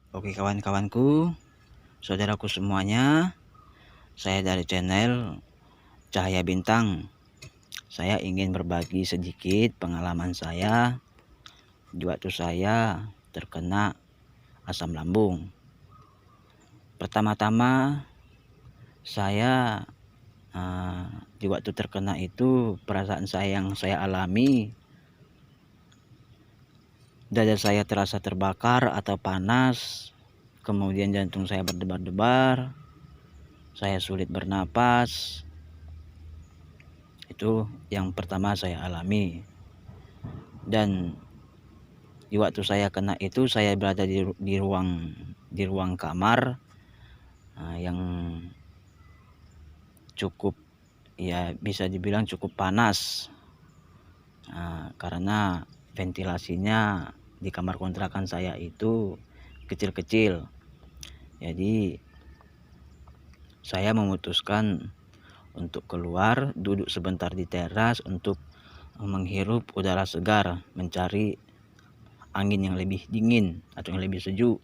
Oke kawan-kawanku, saudaraku semuanya, saya dari channel Cahaya Bintang. Saya ingin berbagi sedikit pengalaman saya di waktu saya terkena asam lambung. Pertama-tama saya di waktu terkena itu, perasaan yang saya alami, dada saya terasa terbakar atau panas, kemudian jantung saya berdebar-debar, saya sulit bernapas. Itu yang pertama saya alami. Dan di waktu saya kena itu, saya berada di ruang kamar yang cukup, ya bisa dibilang cukup panas, karena ventilasinya di kamar kontrakan saya itu kecil-kecil. Jadi saya memutuskan untuk keluar, duduk sebentar di teras untuk menghirup udara segar, mencari angin yang lebih dingin atau yang lebih sejuk.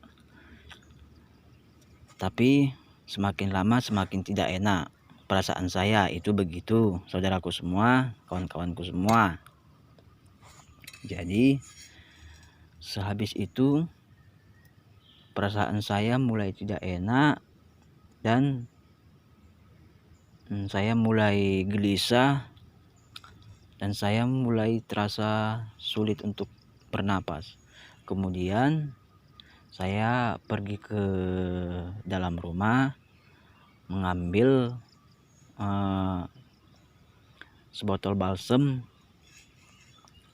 Tapi semakin lama semakin tidak enak. Perasaan saya itu begitu, saudaraku semua, kawan-kawanku semua. Jadi sehabis itu perasaan saya mulai tidak enak dan saya mulai gelisah dan saya mulai terasa sulit untuk bernapas. Kemudian saya pergi ke dalam rumah mengambil sebotol balsem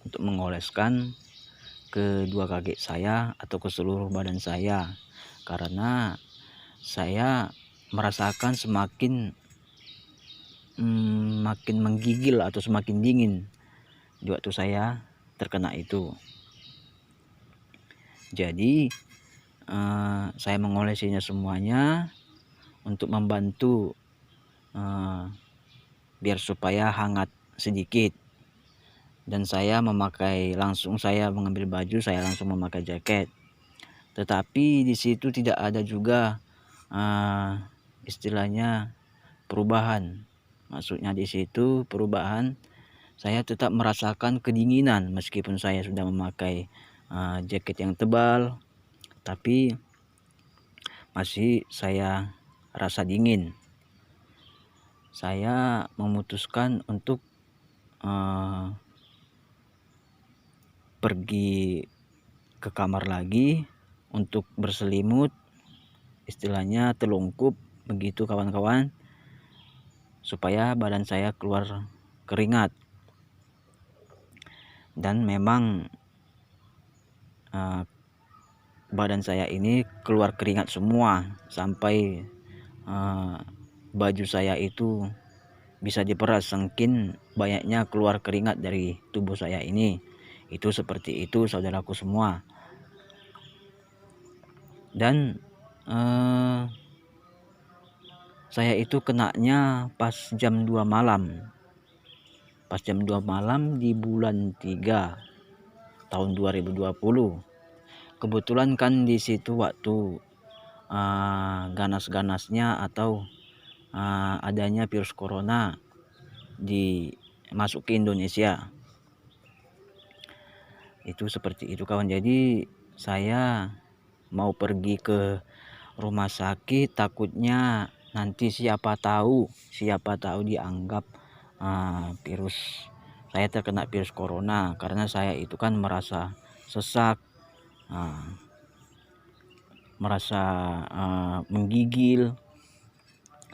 untuk mengoleskan ke dua kaki saya atau ke seluruh badan saya, karena saya merasakan semakin makin menggigil atau semakin dingin di waktu saya terkena itu. Jadi saya mengolesinya semuanya untuk membantu biar supaya hangat sedikit. Dan saya mengambil baju, saya langsung memakai jaket. Tetapi di situ tidak ada juga istilahnya perubahan. Maksudnya di situ perubahan, saya tetap merasakan kedinginan meskipun saya sudah memakai jaket yang tebal, tapi masih saya rasa dingin. Saya memutuskan untuk pergi ke kamar lagi untuk berselimut, istilahnya telungkup begitu kawan-kawan, supaya badan saya keluar keringat. Dan memang badan saya ini keluar keringat semua, sampai baju saya itu bisa diperas saking banyaknya keluar keringat dari tubuh saya ini. Itu seperti itu, saudaraku semua. Dan saya itu kenanya pas jam 2 malam. Pas jam 2 malam di bulan 3 tahun 2020. Kebetulan kan di situ waktu ganas-ganasnya atau adanya virus corona masuk ke Indonesia. Itu seperti itu kawan. Jadi saya mau pergi ke rumah sakit, takutnya nanti siapa tahu dianggap saya terkena virus corona, karena saya itu kan merasa sesak, merasa menggigil.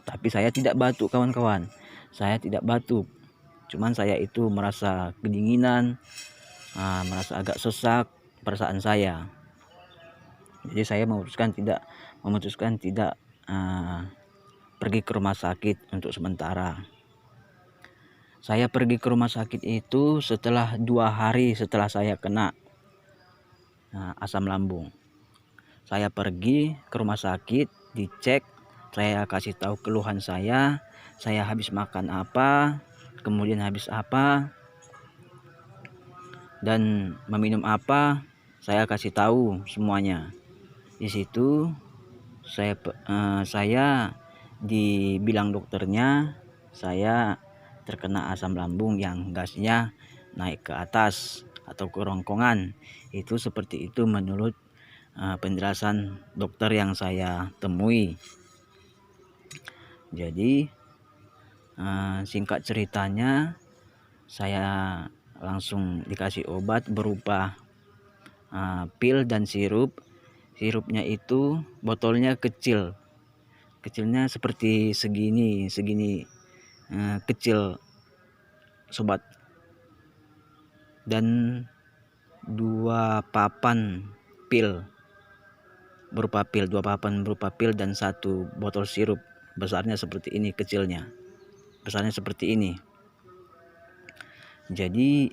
Tapi saya tidak batuk kawan-kawan, saya tidak batuk, cuman saya itu merasa kedinginan, merasa agak sesak perasaan saya. Jadi saya memutuskan tidak pergi ke rumah sakit untuk sementara. Saya pergi ke rumah sakit itu setelah 2 hari setelah saya kena asam lambung. Saya pergi ke rumah sakit, dicek, saya kasih tahu keluhan saya habis makan apa, kemudian habis apa, dan meminum apa, saya kasih tahu semuanya. Di situ saya dibilang dokternya saya terkena asam lambung yang gasnya naik ke atas atau kerongkongan. Itu seperti itu menurut penjelasan dokter yang saya temui. Jadi singkat ceritanya, saya langsung dikasih obat berupa pil dan sirup. Sirupnya itu botolnya kecilnya seperti segini kecil sobat, dan 2 papan pil berupa pil dan 1 botol sirup besarnya seperti ini, besarnya seperti ini. Jadi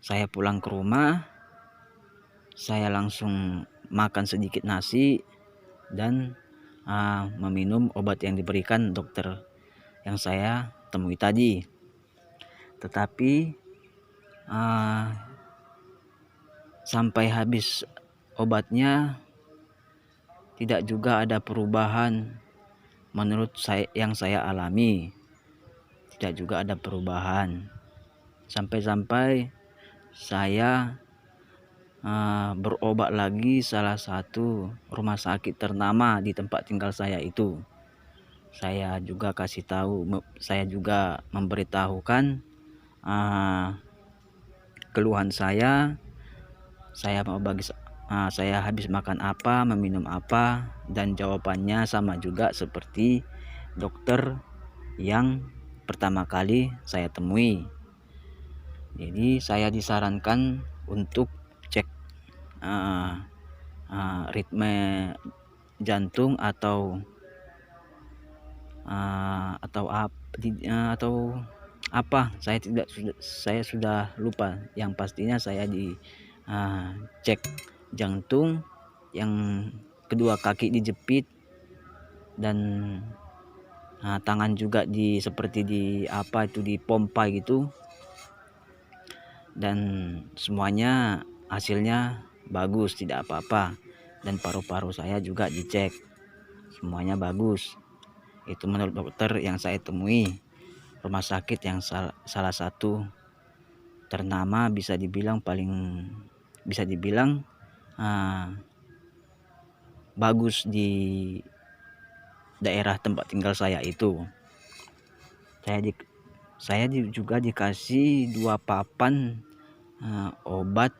saya pulang ke rumah, saya langsung makan sedikit nasi dan meminum obat yang diberikan dokter yang saya temui tadi. Tetapi sampai habis obatnya tidak juga ada perubahan menurut yang saya alami. Tidak juga ada perubahan. Sampai-sampai saya berobat lagi salah satu rumah sakit ternama di tempat tinggal saya itu. Saya juga memberitahukan keluhan saya mau saya habis makan apa, meminum apa, dan jawabannya sama juga seperti dokter yang pertama kali saya temui. Jadi saya disarankan untuk cek ritme jantung atau apa, saya sudah lupa. Yang pastinya saya cek jantung, yang kedua kaki dijepit, dan tangan juga seperti dipompa gitu, dan semuanya hasilnya bagus, tidak apa-apa. Dan paru-paru saya juga dicek, semuanya bagus. Itu menurut dokter yang saya temui, rumah sakit yang salah satu ternama, bisa dibilang bagus di daerah tempat tinggal saya itu. Saya juga dikasih 2 papan obat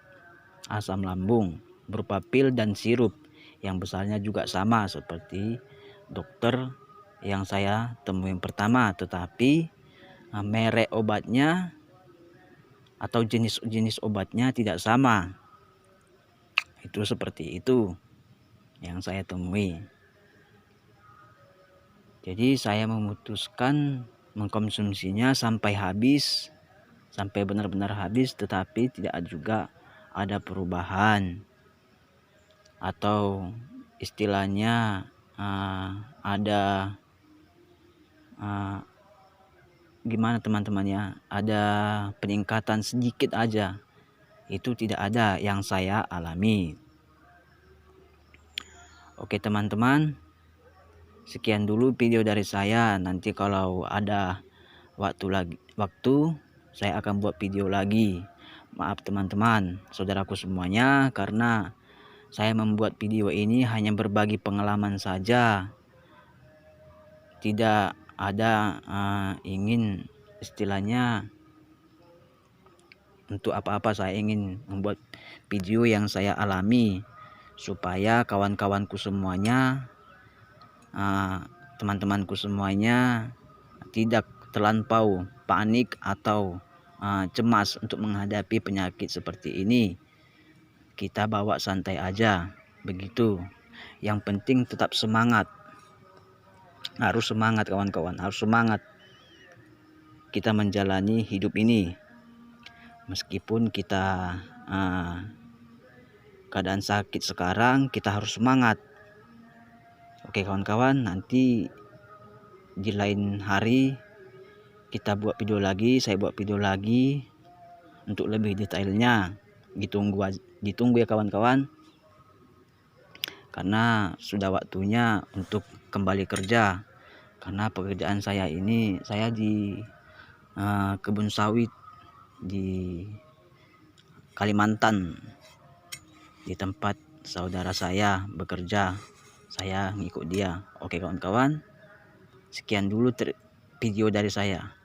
asam lambung berupa pil dan sirup yang besarnya juga sama seperti dokter yang saya temuin pertama, tetapi merek obatnya atau jenis obatnya tidak sama. Itu seperti itu yang saya temui. Jadi saya memutuskan mengkonsumsinya sampai benar-benar habis, tetapi tidak juga ada perubahan, atau istilahnya ada gimana teman-teman ya, ada peningkatan sedikit aja. Itu tidak ada yang saya alami. Oke teman-teman, sekian dulu video dari saya. Nanti kalau ada waktu saya akan buat video lagi. Maaf teman-teman, saudaraku semuanya, karena saya membuat video ini hanya berbagi pengalaman saja. Tidak ada ingin istilahnya untuk apa-apa. Saya ingin membuat video yang saya alami supaya kawan-kawanku semuanya, teman-temanku semuanya tidak terlampau panik atau cemas untuk menghadapi penyakit seperti ini. Kita bawa santai aja, begitu. Yang penting tetap semangat. Harus semangat kawan-kawan, harus semangat kita menjalani hidup ini. Meskipun kita keadaan sakit sekarang, kita harus semangat. Oke kawan-kawan, nanti di lain hari kita buat video lagi, saya buat video lagi untuk lebih detailnya. ditunggu ya kawan-kawan, karena sudah waktunya untuk kembali kerja. Karena pekerjaan saya ini, saya di kebun sawit di Kalimantan, di tempat saudara saya bekerja, saya ngikut dia. Oke kawan-kawan, sekian dulu video dari saya.